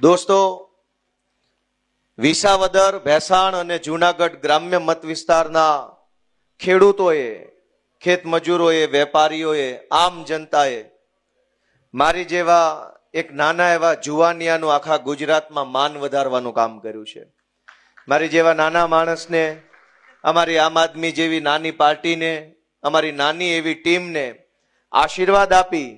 દોસ્તો, વિસાવદર, ભેસાણ અને જૂનાગઢ ગ્રામ્ય મત વિસ્તારના ખેડૂતોએ, ખેત મજૂરોએ, વેપારીઓએ, આમ જનતાએ મારી જેવા એક નાના એવા જુવાનિયાનું આખા ગુજરાતમાં માન વધારવાનું કામ કર્યું છે. મારી જેવા નાના માણસને, અમારી આમ આદમી જેવી નાની પાર્ટીને, અમારી નાની એવી ટીમને આશીર્વાદ આપી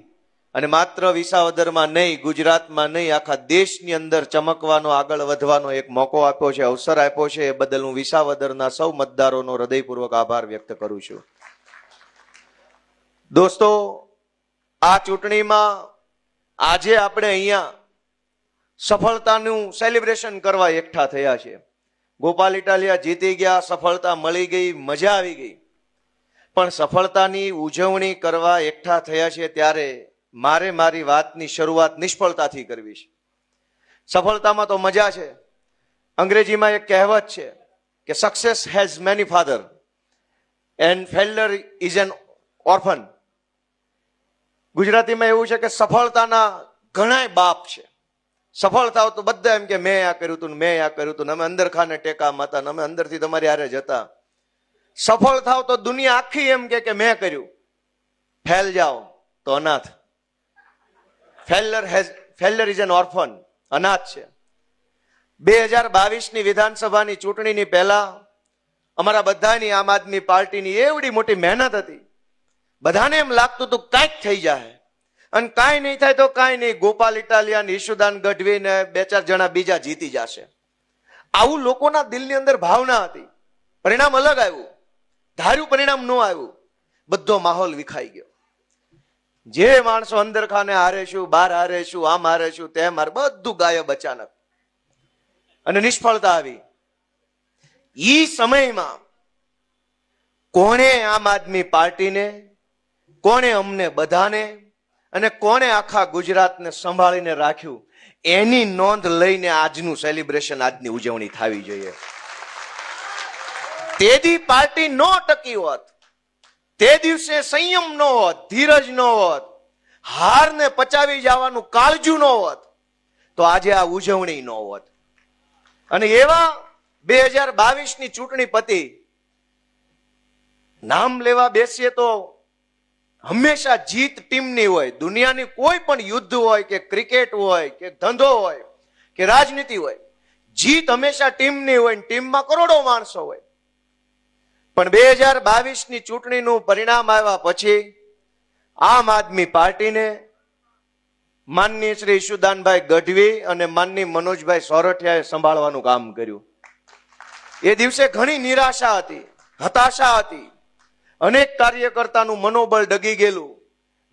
અને માત્ર વિસાવદરમાં નહીં, ગુજરાતમાં નહીં, આખા દેશની અંદર ચમકવાનો, આગળ વધવાનો એક મોકો આપ્યો છે, અવસર આપ્યો છે. એ બદલ હું વિસાવદરના સૌ મતદારોનો હૃદયપૂર્વક આભાર વ્યક્ત કરું છું. દોસ્તો, આ ચૂંટણીમાં આજે આપણે અહીંયા સફળતાનું સેલિબ્રેશન કરવા એકઠા થયા છે. ગોપાલ ઇટાલિયા જીતી ગયા, સફળતા મળી ગઈ, મજા આવી ગઈ. પણ સફળતાની ઉજવણી કરવા એકઠા થયા છે ત્યારે મારે મારી વાતની શરૂઆત નિષ્ફળતાથી કરવી છે. સફળતામાં તો મજા છે. અંગ્રેજીમાં એક કહેવત છે કે success has many father and failure is an orphan. ગુજરાતીમાં એવું છે કે સફળતાના ઘણા બાપ છે. સફળ થાવ તો બધા એમ કે મેં આ કર્યું હતું, મેં આ કર્યું હતું, અમે અંદર ખાને ટેકામાં હતા, અમે અંદરથી તમારી હારે જતા. સફળ થાવ તો દુનિયા આખી એમ કે મેં કર્યું. ફેલ જાઓ તો અનાથ. ફેલ્યુર ઇઝ એન ઓર્ફન, અનાથ છે. 2022ની વિધાનસભાની ચૂંટણીની પહેલા અમારા બધાની, આમ આદમી પાર્ટીની એવડી મોટી મહેનત હતી. બધાને એમ લાગતું હતું કાંઈક થઈ જાય, અને કાંઈ નહીં થાય તો કાંઈ નહીં, ગોપાલ ઇટાલિયા, ઈશુદાન ગઢવી ને 2-4 જણા બીજા જીતી જશે. આવું લોકોના દિલની અંદર ભાવના હતી. પરિણામ અલગ આવ્યું, ધાર્યું પરિણામ ન આવ્યું. બધો માહોલ વિખાઈ ગયો. જે માણસો અંદર ખાને હારેશું, બહાર હારેશું, આમ હારેશું, તેમ હારે, બધું ગાયબ અચાનક. અને નિષ્ફળતા આવી. ઈ સમયમાં કોણે આમ આદમી પાર્ટીને, કોણે અમને બધાને અને કોણે આખા ગુજરાતને સંભાળીને રાખ્યું, એની નોંધ લઈને આજનું સેલિબ્રેશન, આજની ઉજવણી થવી જોઈએ. તેદી પાર્ટી ન ટકી હોત, તે દિવસે સંયમ ન હોત, ધીરજ ન હોત, હારને પચાવી જવાનું કાળજું ન હોત, તો આજે આ ઉજવણી ન હોત. અને એવા 2022ની ચૂંટણી પતી. નામ લેવા બેસીએ તો હંમેશા જીત ટીમની હોય. દુનિયાની કોઈ પણ યુદ્ધ હોય કે ક્રિકેટ હોય કે ધંધો હોય કે રાજનીતિ હોય, જીત હંમેશા ટીમની હોય. ટીમમાં કરોડો માણસો હોય. પણ 2022ની ચૂંટણીનું પરિણામ આવ્યા પછી આમ આદમી પાર્ટીને માનનીય શ્રી ઈશુદાનભાઈ ગઢવી અને માનનીય મનોજભાઈ સોરઠિયાએ સંભાળવાનું કામ કર્યું. એ દિવસે ઘણી નિરાશા હતી, હતાશા હતી. અનેક કાર્યકર્તાનું મનોબળ ડગી ગયેલું.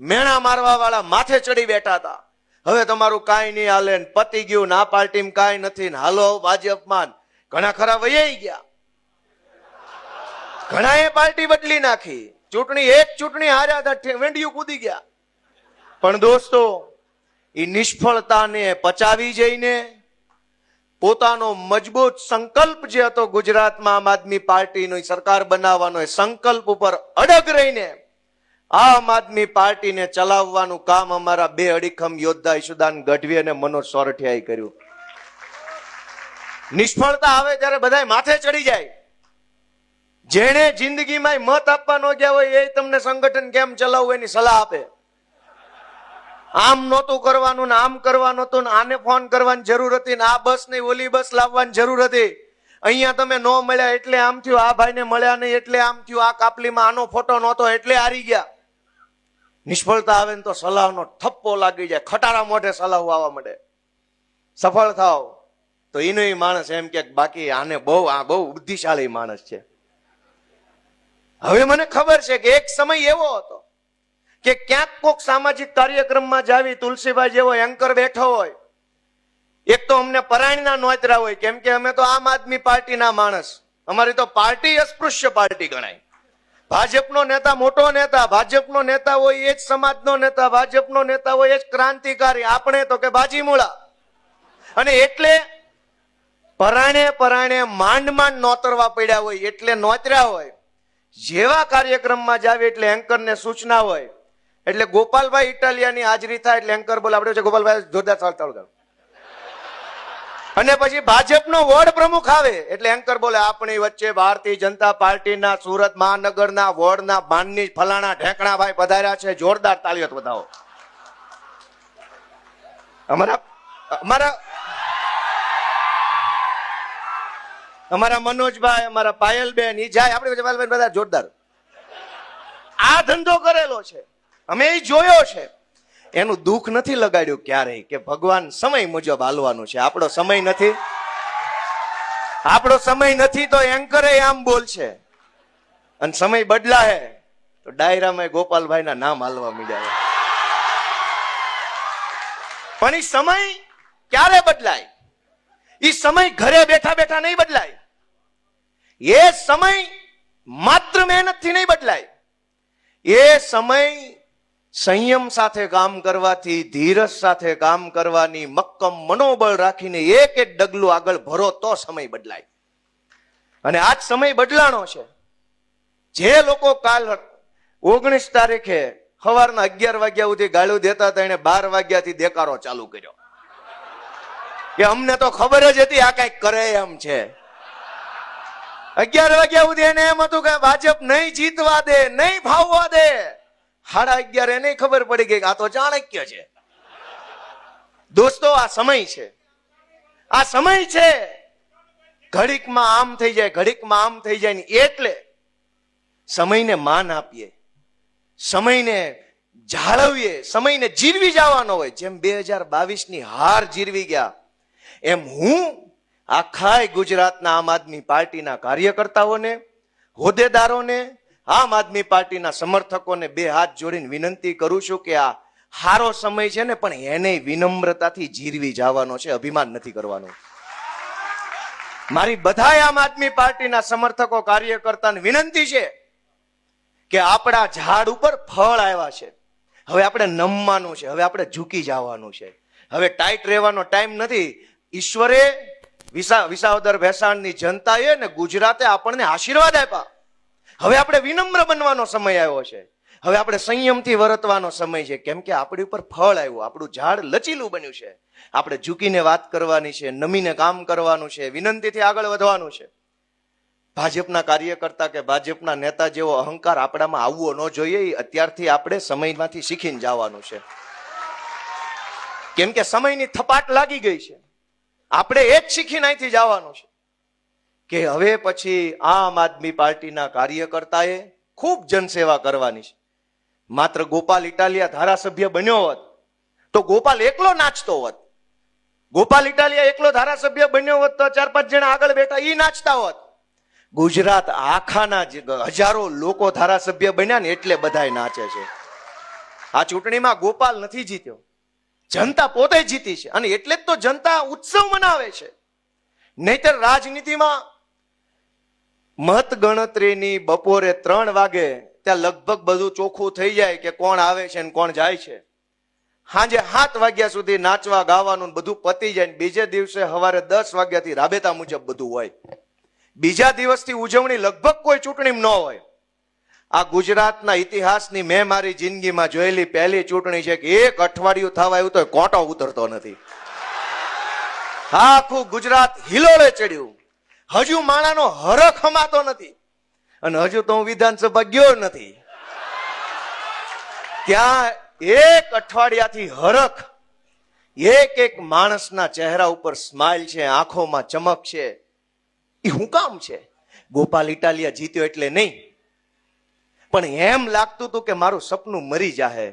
મેણા મારવા વાળા માથે ચડી બેઠા હતા. હવે તમારું કાંઈ નહીં હાલે, પતી ગયું, આ પાર્ટીમાં કાંઈ નથી, હાલો ભાજપમાં. ઘણા ખરા વૈયાઈ ગયા, ઘણાએ પાર્ટી બદલી નાખી. એક ચૂંટણી હાર્યા હતા, વેંડિયું કૂદી ગયા. પણ દોસ્તો, એ નિષ્ફળતાને પચાવી જઈને પોતાનો મજબૂત સંકલ્પ જે હતો ગુજરાતમાં આમ આદમી પાર્ટીનો સરકાર બનાવવાનો, એ સંકલ્પ ઉપર અડગ રહીને આમ આદમી પાર્ટીને ચલાવવાનું કામ અમારા 2 અડીખમ યોદ્ધા ઈશુદાન ગઢવી અને મનોજ સોરઠિયાએ કર્યું. નિષ્ફળતા આવે ત્યારે બધા માથે ચડી જાય. જેણે જિંદગીમાં મત આપવા ન ગયા હોય એ તમને સંગઠન કેમ ચલાવવું એની સલાહ આપે. આમ નહોતું કરવાનું ને આમ કરવાનું હતું ને આને ફોન કરવાની જરૂર હતી ને આ બસ નહીં ઓલી બસ લાવવાની જરૂર હતી. અહીંયા તમે ન મળ્યા એટલે આમ થયું, આ ભાઈને મળ્યા નહીં એટલે આમ થયું, આ કાપલીમાં આનો ફોટો નહોતો એટલે હારી ગયા. નિષ્ફળતા આવે ને તો સલાહનો થપ્પો લાગી જાય, ખટારા મોઢે સલાહ આવવા માંડે. સફળ થાવ તો એનો માણસ એમ કે બાકી આને બહુ બુદ્ધિશાળી માણસ છે. હવે મને ખબર છે કે એક સમય એવો હતો કે ક્યાંક કોઈક સામાજિક કાર્યક્રમમાં જાવી, તુલસીભાઈ જેવો એન્કર બેઠો હોય, એક તો અમને પરાયણના નોતરા હોય, કેમ કે અમે તો આમ આદમી પાર્ટીના માણસ. અમારી તો પાર્ટી અસ્પૃશ્ય પાર્ટી ગણાય. ભાજપનો નેતા મોટો નેતા, ભાજપનો નેતા હોય એ જ સમાજનો નેતા, ભાજપનો નેતા હોય એ જ ક્રાંતિકારી. આપણે તો કે બાજીમૂળા. અને એટલે પરાણે માંડ નોતરવા પડ્યા હોય, એટલે નોતર્યા હોય. જેવા કાર્યક્રમમાં જાવે એટલે એન્કરને સૂચના હોય, એટલે ગોપાલભાઈ ઇટાલિયાની હાજરી થાય એટલે એન્કર બોલે, આપણે ગોપાલભાઈ જોરદાર ચાલતા. અને પછી ભાજપનો વોર્ડ પ્રમુખ આવે એટલે એન્કર બોલે આપણી વચ્ચે ભારતીય જનતા પાર્ટીના સુરત મહાનગરના વોર્ડના માનની ફલાણા ઢેકણાભાઈ પધાર્યા છે, જોરદાર તાળીઓ બતાવો. અમારા મનોજભાઈ, અમારા પાયલબેન ઈ જાય, આપણે પાયલબેન બધા જોરદાર. આ ધંધો કરેલો છે, અમે એ જોયો છે. એનું દુઃખ નથી લગાડ્યું ક્યારેય કે ભગવાન સમય મુજબ હાલવાનું છે. આપણો સમય નથી તો એન્કરે આમ બોલશે, અને સમય બદલાય તો ડાયરામાં ગોપાલભાઈના નામ હાલવા માંડ્યા. પણ એ સમય ક્યારે બદલાય? એ સમય ઘરે બેઠા બેઠા નહીં બદલાય. એ સમય માત્ર મહેનતથી નહીં બદલાય. એ સમય સંયમ સાથે કામ કરવાથી, ધીરજ સાથે કામ કરવાની મક્કમ મનોબળ રાખીને એક એક ડગલું આગળ ભરો તો સમય બદલાય. અને આજ સમય બદલાણો છે. જે લોકો કાલ 19 તારીખે સવારના 11 વાગ્યા સુધી ગાળું દેતા હતા, એને 12 વાગ્યાથી દેકારો ચાલુ કર્યો કે અમને તો ખબર જ હતી આ કઈક કરે એમ છે. 11 વાગ્યા સુધી એને એમ હતું કે ભાજપ નહીં જીતવા દે, નહીં ભાવવા દે. 11:30 એને ખબર પડી ગઈ કે આ તો ચાણક્ય છે. દોસ્તો, આ સમય છે, આ સમય છે. ઘડીકમાં આમ થઈ જાય, ઘડીકમાં આમ થઈ જાય ને એટલે સમયને માન આપીએ, સમયને જાળવીએ, સમયને જીરવી જવાનો હોય. જેમ 2022ની હાર જીરવી ગયા એમ હું આખા ગુજરાતના આમ આદમી પાર્ટીના કાર્યકર્તાઓને, હોદ્દેદારોને, આમ આદમી પાર્ટીના સમર્થકોને 2 હાથ જોડીને વિનંતી કરું છું કે આ હારો સમય છે ને, પણ એને વિનમ્રતાથી જીરવી જવાનો છે, અભિમાન નથી કરવાનું. મારી બધા આમ આદમી પાર્ટીના સમર્થકો, કાર્યકર્તાને વિનંતી છે કે આપણા ઝાડ ઉપર ફળ આવ્યા છે. હવે આપણે નમવાનું છે, હવે આપણે ઝૂકી જવાનું છે. હવે ટાઈટ રહેવાનો ટાઈમ નથી. ઈશ્વરે, વિસાવદર ભેસાણની જનતાએ ને ગુજરાતે આપણને આશીર્વાદ આપ્યા. હવે આપણે વિનમ્ર બનવાનો સમય આવ્યો છે. હવે આપણે સંયમથી વર્તવાનો સમય છે, કેમ કે આપણી ઉપર ફળ આવ્યું, આપણું ઝાડ લચીલું બન્યું છે. આપણે ઝૂકીને વાત કરવાની છે, નમીને કામ કરવાનું છે, વિનંતીથી આગળ વધવાનું છે. ભાજપના કાર્યકર્તા કે ભાજપના નેતા જેવો અહંકાર આપણામાં આવવો ન જોઈએ. અત્યારથી આપણે સમયમાંથી શીખીને જવાનું છે, કેમ કે સમયની થપાટ લાગી ગઈ છે. આપણે એ જ શીખીને અહીંથી જવાનું છે કે હવે પછી આમ આદમી પાર્ટીના કાર્યકર્તાએ ખૂબ જનસેવા કરવાની છે. માત્ર ગોપાલ ઇટાલિયા ધારાસભ્ય બન્યો હોત તો ગોપાલ એકલો નાચતો હોત. ગોપાલ ઇટાલિયા એકલો ધારાસભ્ય બન્યો હોત તો 4-5 જણા આગળ બેઠા ઈ નાચતા હોત. ગુજરાત આખાના હજારો લોકો ધારાસભ્ય બન્યા ને એટલે બધાય નાચે છે. આ ચૂંટણીમાં ગોપાલ નથી જીત્યો, જનતા પોતે જીતી છે, અને એટલે જ તો જનતા ઉત્સવ મનાવે છે. નહીતર રાજનીતિમાં મત ગણતરીની બપોરે 3 વાગે ત્યાં લગભગ બધું ચોખ્ખું થઈ જાય કે કોણ આવે છે ને કોણ જાય છે. સાંજે 7 વાગ્યા સુધી નાચવા ગાવાનું બધું પતી જાય. બીજે દિવસે સવારે 10 વાગ્યાથી રાબેતા મુજબ બધું હોય. બીજા દિવસથી ઉજવણી લગભગ કોઈ ચૂંટણી ન હોય. આ ગુજરાતના ઇતિહાસની મેં મારી જિંદગીમાં જોયેલી પહેલી ચૂંટણી છે કે 1 અઠવાડિયું થવા આવ્યું તો કોટો ઉતરતો નથી. આખું ગુજરાત હિલોળે ચડ્યું. હજુ માણાનો હરખ હમાતો નથી, અને હજુ તો હું વિધાનસભા ગયો નથી. ત્યાં 1 અઠવાડિયાથી હરખ, એક માણસના ચહેરા ઉપર સ્માઇલ છે, આંખોમાં ચમક છે. એ શું કામ છે? ગોપાલ ઇટાલિયા જીત્યો એટલે નહીં, પણ એમ લાગતું હતું કે મારું સપનું મરી જાહે,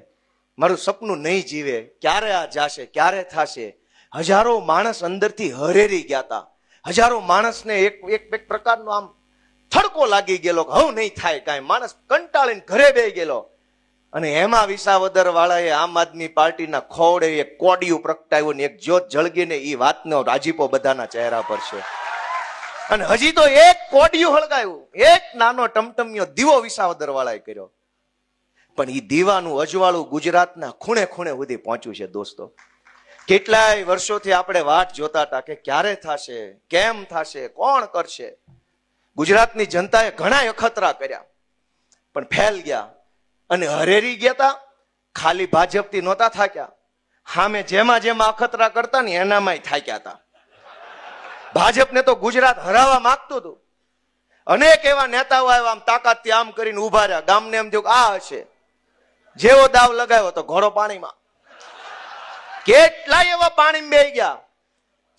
મારું સપનું નહીં જીવે, ક્યારે આ જાશે, ક્યારે થશે. હજારો માણસ અંદરથી હરેરી ગયા હતા. હજારો માણસને એક પ્રકારનો આમ થડકો લાગી ગયેલો કે હવે નહીં થાય કાંઈ. માણસ કંટાળીને ઘરે બેસી ગયેલો. અને એમાં વિસાવદર વાળાએ આમ આદમી પાર્ટીના ખોડે એક કોડિયું પ્રગટાવ્યું ને એક જ્યોત જળગીને એ વાતનો રાજીપો બધાના ચહેરા પર છે. અને હજી તો એક કોડિયું હળગાયું, એક નાનો ટમટમિયો દીવો વિસાવદર વાળાએ કર્યો. પણ એ દીવાનું અજવાળું ગુજરાતના ખૂણે ખૂણે સુધી પહોંચ્યું છે. દોસ્તો, કેટલાય વર્ષોથી આપણે વાટ જોતા હતા કે ક્યારે થશે, કેમ થશે, કોણ કરશે. ગુજરાતની જનતાએ ઘણા અખતરા કર્યા પણ ફેલ ગયા, અને હરેરી ગયા હતા. ખાલી ભાજપથી નહોતા થાક્યા, સામે જેમાં અખતરા કરતા ને એનામાંય થાક્યા હતા. ભાજપને તો ગુજરાત હરાવવા માંગતું હતું. અનેક એવા નેતાઓ આવ્યા, આમ તાકાતથી આમ કરીને ઉભા રહ્યા. ગામને એમ થયું કે આ હશે. જેવો દાવ લગાવ્યો તો ઘોડો પાણીમાં. કેટલાય એવા પાણીમાં બેહી ગયા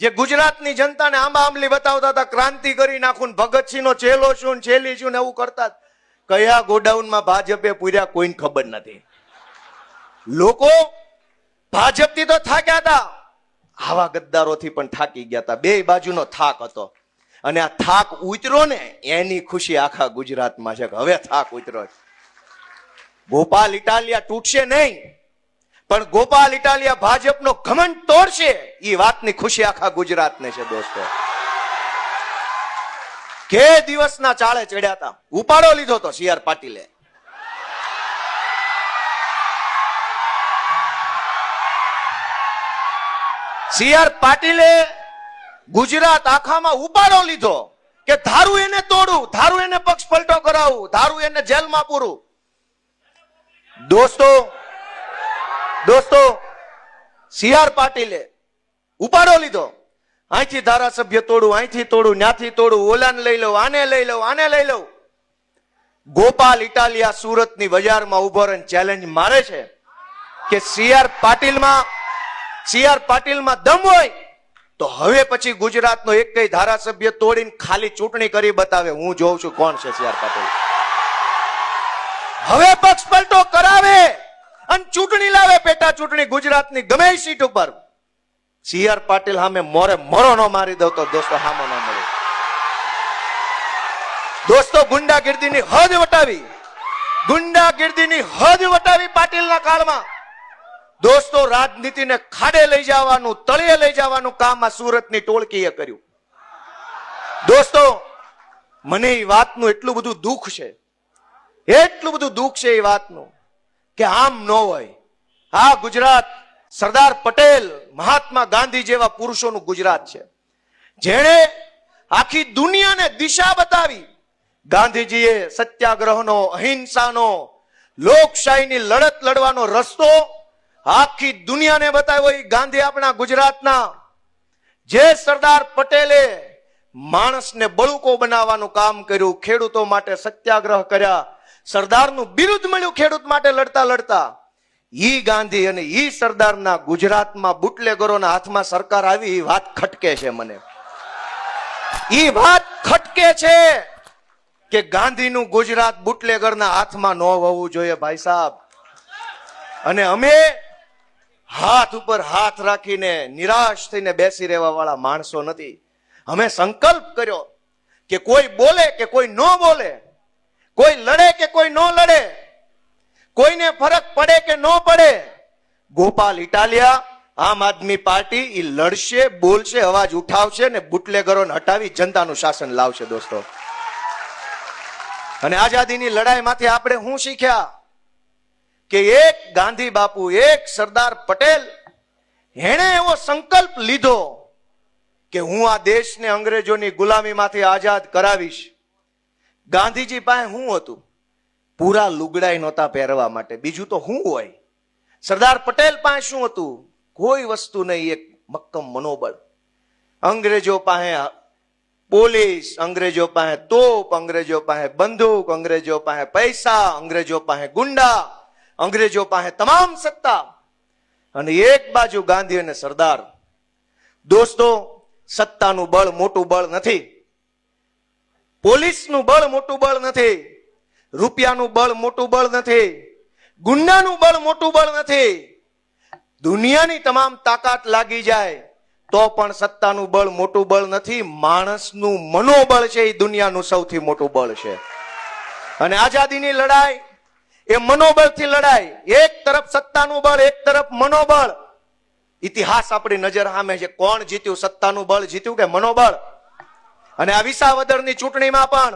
જે ગુજરાતની જનતાને આંબા આંબલી બતાવતા હતા, ક્રાંતિ કરી નાખું, ભગતસિંહ નો ચેલો છું, છેલી છું ને એવું કરતા. કયા ગોડાઉનમાં ભાજપે પૂર્યા કોઈને ખબર નથી. લોકો ભાજપથી તો થાક્યા હતા, આવા ગદ્દારોથી પણ થાકી ગયા હતા. બે બાજુનો થાક હતો અને આ થાક ઉતર્યો ને એની ખુશી આખા ગુજરાતમાં છે કે હવે થાક ઉતર્યો. ગોપાલ ઇટાલિયા તૂટશે નહીં, પણ ગોપાલ ઇટાલિયા ભાજપનો ઘમંડ તોડશે, એ વાતની ખુશી આખા ગુજરાતને છે દોસ્તો. કે દિવસના ચાળે ચડ્યા હતા, ઉપાડો લીધો તો સી આર પાટીલે. સી આર પાટીલે ગુજરાત આખામાં ઉપાડો લીધો કે ધારું એને તોડું, ધારું એને પક્ષ પલટો કરાવું, ધારું એને જેલમાં પૂરું. દોસ્તો સી આર પાટીલે ઉપાડો લીધો. અહીંથી ધારાસભ્ય તોડું, અહીંથી તોડું, ન્યાથી તોડું, ઓલાને લઈ લઉં, આને લઈ લઉં, આને લઈ લઉં. ગોપાલ ઇટાલિયા સુરતની બજારમાં ઉભો રહીને ચેલેન્જ મારે છે કે સી આર પાટીલમાં દમ હોય તો હવે પછી ગુજરાતનો એક કઈ ધારાસભ્ય તોડીને ખાલી ચૂંટણી કરી બતાવે. હું જોઉં છું કોણ છે સી આર પાટીલ. હવે પક્ષ પલટો કરાવે અને ચૂંટણી લાવે, પેટા ચૂંટણી ગુજરાતની ગમે સીટ ઉપર. સી આર પાટીલ સામે મોરે મોરો નો મારી દો તો દોસ્તો સામો ન મળે. દોસ્તો ગુંડાગીર્દીની હદ વટાવી, ગુંડાગીર્દીની હદ વટાવી પાટીલના કાળમાં. દોસ્તો રાજનીતિને ખાડે લઈ જવાનું, તળિયે લઈ જવાનું કામ આ સુરતની ટોળકીએ કર્યું. દોસ્તો મને એ વાતનું એટલું બધું દુઃખ છે, એટલું બધું દુઃખ છે એ વાતનું કે આમ ન હોય. આ ગુજરાત સરદાર પટેલ, મહાત્મા ગાંધી જેવા પુરુષોનું ગુજરાત છે, જેણે આખી દુનિયાને દિશા બતાવી. ગાંધીજીએ સત્યાગ્રહનો, અહિંસાનો, લોકશાહીની લડત લડવાનો રસ્તો આખી દુનિયાને બતાવ્યો. એ ગાંધી આપણા ગુજરાતના. જે સરદાર પટેલે માણસને બળુકો બનાવવાનું કામ કર્યું, ખેડૂતો માટે સત્યાગ્રહ કર્યા, સરદારનું બિરુદ મળ્યું ખેડૂત માટે લડતા લડતા. ઈ ગાંધી અને ઈ સરદારના ગુજરાતમાં બુટલેગરોના હાથમાં સરકાર આવી, એ વાત ખટકે છે મને. ઈ વાત ખટકે છે કે ગાંધીનું ગુજરાત બુટલેગરના હાથમાં ન હોવું જોઈએ ભાઈ સાહેબ. અને અમે હાથ ઉપર હાથ રાખીને નિરાશ થઈને બેસી રહેવા વાળા માણસો નથી. અમે સંકલ્પ કર્યો કે કોઈ બોલે કે કોઈ ન બોલે, કોઈ લડે કે કોઈ ન લડે, કોઈને ફરક પડે કે ન પડે, ગોપાલ ઇટાલિયા, આમ આદમી પાર્ટી એ લડશે, બોલશે, અવાજ ઉઠાવશે ને બુટલેગરોને હટાવી જનતાનું શાસન લાવશે દોસ્તો. અને આઝાદીની લડાઈમાંથી આપણે શું શીખ્યા કે એક ગાંધી બાપુ, એક સરદાર પટેલ, એણે એવો સંકલ્પ લીધો કે હું આ દેશને અંગ્રેજોની ગુલામીમાંથી આઝાદ કરાવીશ. ગાંધીજી પાસે શું હતું? પૂરા લુગડાઈ નહોતા પહેરવા માટે, બીજું તો શું હોય? સરદાર પટેલ પાસે શું હતું? કોઈ વસ્તુ નહીં, એક મક્કમ મનોબળ. અંગ્રેજો પાસે પોલીસ, અંગ્રેજો પાસે તોપ, અંગ્રેજો પાસે બંદૂક, અંગ્રેજો પાસે પૈસા, અંગ્રેજો પાસે ગુંડા, અંગ્રેજો પાસે તમામ સત્તા, અને એક બાજુ ગાંધી અને સરદાર. દોસ્તો સત્તાનું બળ મોટું બળ નથી, પોલીસનું બળ મોટું બળ નથી, રૂપિયાનું બળ મોટું બળ નથી, ગુંડાનું બળ મોટું બળ નથી. દુનિયાની તમામ તાકાત લાગી જાય તો પણ સત્તાનું બળ મોટું બળ નથી. માણસનું મનોબળ છે એ દુનિયાનું સૌથી મોટું બળ છે. અને આઝાદીની લડાઈ એ મનોબળથી લડાઈ. એક તરફ સત્તાનું બળ, એક તરફ મનોબળ. ઇતિહાસ આપણી નજર સામે છે. કોણ જીત્યું? સત્તાનું બળ જીત્યું કે મનોબળ? અને આ વિસાવદરની ચૂંટણીમાં પણ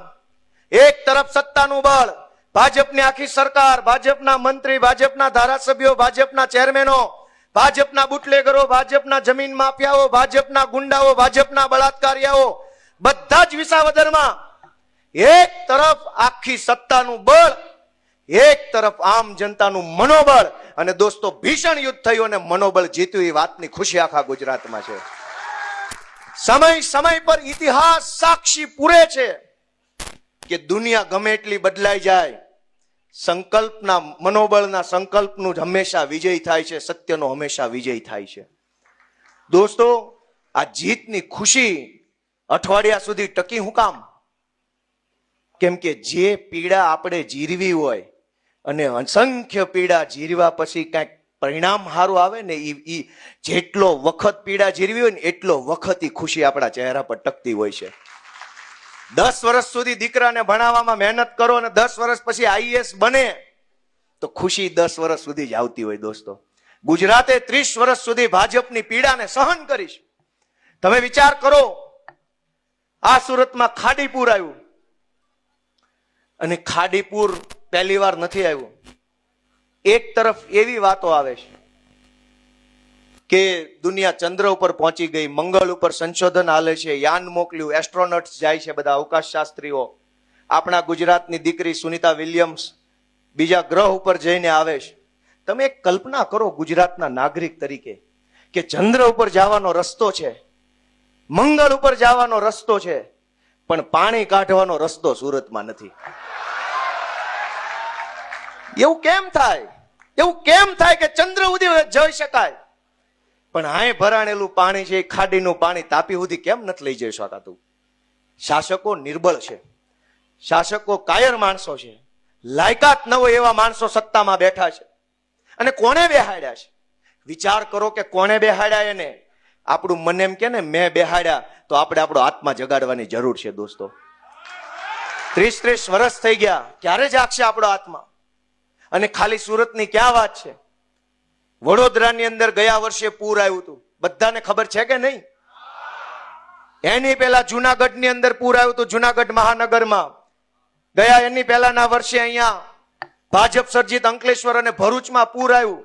એક તરફ સત્તાનું બળ, ભાજપની આખી સરકાર, ભાજપના મંત્રી, ભાજપના ધારાસભ્યો, ભાજપના ચેરમેનો, ભાજપના બુટલેગરો, ભાજપના જમીન માફિયાઓ, ભાજપના ગુંડાઓ, ભાજપના બળાત્કારીઓ, બધા જ વિસાવદરમાં. એક તરફ આખી સત્તાનું બળ, એક તરફ આમ જનતાનું મનોબળ. અને દોસ્તો ભીષણ યુદ્ધ થયું અને મનોબળ જીત્યું, એ વાતની ખુશી આખા ગુજરાતમાં છે. સમય સમય પર ઇતિહાસ સાક્ષી પૂરે છે કે દુનિયા ગમે એટલી બદલાઈ જાય, સંકલ્પના મનોબળના સંકલ્પનું જ હંમેશા વિજય થાય છે, સત્યનો હંમેશા વિજય થાય છે. દોસ્તો, આ જીતની ખુશી અઠવાડિયા સુધી ટકી હું કામ? કેમ કે જે પીડા આપણે જીરવી હોય અને અસંખ્ય પીડા જીરવા પછી કાંઈક પરિણામ સારું આવે ને, એ જેટલો વખત પીડા જીરવી હોય ને એટલો વખત એ ખુશી આપણા ચહેરા પર ટકતી હોય છે. 10 વર્ષ સુધી દીકરાને ભણાવવામાં મહેનત કરો અને 10 વર્ષ પછી આઈએએસ બને તો ખુશી 10 વર્ષ સુધી જ આવતી હોય. દોસ્તો, ગુજરાતે 30 વર્ષ સુધી ભાજપની પીડાને સહન કરીશ. તમે વિચાર કરો, આ સુરતમાં ખાડીપુર આવ્યું અને ખાડીપુર પહેલી વાર નથી આવ્યું. એક તરફ એવી વાતો આવે છે કે દુનિયા ચંદ્ર ઉપર પહોંચી ગઈ, મંગળ ઉપર સંશોધન હાલે છે, યાન મોકલ્યું, એસ્ટ્રોનોટ્સ જાય છે, બધા અવકાશ શાસ્ત્રીઓ. આપણા ગુજરાતની દીકરી સુનિતા વિલિયમ્સ બીજા ગ્રહ ઉપર જઈને આવે છે. તમે એક કલ્પના કરો ગુજરાતના નાગરિક તરીકે કે ચંદ્ર ઉપર જવાનો રસ્તો છે, મંગળ ઉપર જવાનો રસ્તો છે, પણ પાણી કાઢવાનો રસ્તો સુરતમાં નથી. એવું કેમ થાય? એવું કેમ થાય કે ચંદ્ર સુધી જઈ શકાય પણ હાય ભરાણેલું પાણી છે, ખાડીનું પાણી તાપી સુધી કેમ નથી લઈ જઈ શકાતું? શાસકો નિર્બળ છે, શાસકો કાયર માણસો છે, લાયકાત ન હોય એવા માણસો સત્તામાં બેઠા છે. અને કોણે બેહાડ્યા છે? વિચાર કરો કે કોણે બેહાડ્યા એને. આપણું મન એમ કે ને મેં બેહાડ્યા, તો આપણે આપણો આત્મા જગાડવાની જરૂર છે. દોસ્તો, 30 વર્ષ થઈ ગયા, ક્યારે જાગશે આપણો આત્મા? અને ખાલી સુરતની ક્યાં વાત છે? વડોદરાની અંદર ગયા વર્ષે પૂર આવ્યું હતું, બધાને ખબર છે કે નહીં? એની પહેલા જુનાગઢની અંદર પૂર આવ્યું હતું, જુનાગઢ મહાનગરમાં. ગયા એની પહેલાના વર્ષે અહીંયા ભાજપ સર્જિત અંકલેશ્વર અને ભરૂચમાં પૂર આવ્યું.